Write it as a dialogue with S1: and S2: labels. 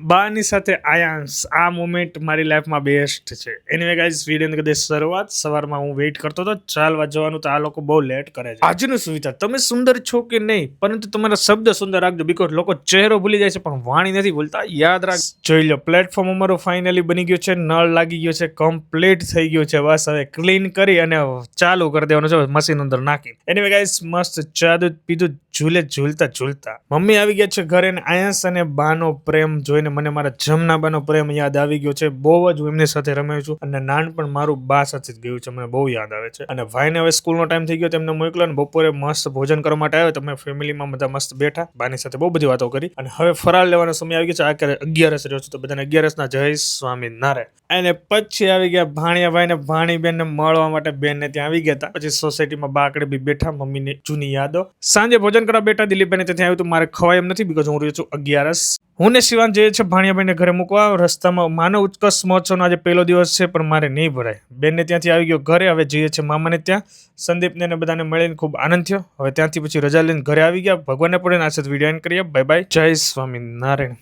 S1: બાની સાથે આયાંશ આ મોમેન્ટ મારી લાઈફમાં બેસ્ટ છે. એનીવે ગાઈઝ વિડીયોની કદી શરૂઆત સવારમાં હું વેઇટ કરતો હતો ચાલવા જવાનું, તો આ લોકો બહુ લેટ કરે છે. આજનું શું વિચાર, તમે સુંદર છો કે નહીં, પરંતુ તમારા શબ્દ સુંદર રાખજો, બીકોઝ લોકો ચહેરો ભૂલી જાય છે પણ વાણી નથી ભૂલતા. યાદ રાખ. જોઈ લો, પ્લેટફોર્મ અમારું ફાઇનલી બની ગયું છે, નળ લાગી ગયો છે, કમ્પ્લીટ થઈ ગયું છે. બસ હવે ક્લીન કરી અને ચાલુ કરી દેવાનું છે મશીન અંદર નાખી. એનીવે ગાઈઝ મસ્ત ચા દૂધ પીધું, ઝૂલે ઝૂલતા ઝૂલતા મમ્મી આવી ગયા છે ઘરે. આયાંશ અને બાનો પ્રેમ જોઈને મને મારા જમનાબાનો પ્રેમ યાદ આવી ગયો છે. બહુ જ હું એમની સાથે રમ્યો છું અને નાનપણ મારું બા સાથે જ ગયું છે, મને બહુ યાદ આવે છે. અને ભાઈને હવે સ્કૂલનો ટાઈમ થઈ ગયો, તેમને મોકલ્યો અને બપોરે મસ્ત ભોજન કરવા માટે આવ્યો. તમે ફેમિલીમાં બધા મસ્ત બેઠા, બાની સાથે બહુ બધી વાતો કરી અને હવે ફરાળ લેવાનો સમય આવી ગયો છે. આ 11 રહ્યો છું, તો બધાને 11 જય સ્વામિનારાયણ. અને પછી આવી ગયા ભાણિયાભાઈ ને ભાણીબેન ને મળવા માટે. બેન ને ત્યાં આવી ગયા હતા. પછી સોસાયટીમાં બાકડે બી બેઠા, મમ્મીની જૂની યાદો. સાંજે ભોજન કરવા બેઠા, દિલીપભાઈ ત્યાં આવ્યું, તો મારે ખવાય એમ નથી બીકોઝ હું રહ્યો છું 11. હું ને શિવાન જઈએ છે ભાણિયાભાઈને ઘરે મૂકવા. રસ્તામાં માનવ ઉત્કર્ષ મહોત્સવનો આજે પહેલો દિવસ છે પણ મારે નહીં ભરાય. બેનને ત્યાંથી આવી ગયો ઘરે. હવે જઈએ છે મામાને ત્યાં. સંદીપને બધાને મળીને ખૂબ આનંદ થયો. હવે ત્યાંથી પછી રજા લઈને ઘરે આવી ગયા. ભગવાનને પડે આ સાથે વિડીયો એન્ડ કરીએ. બાય બાય, જય સ્વામિનારાયણ.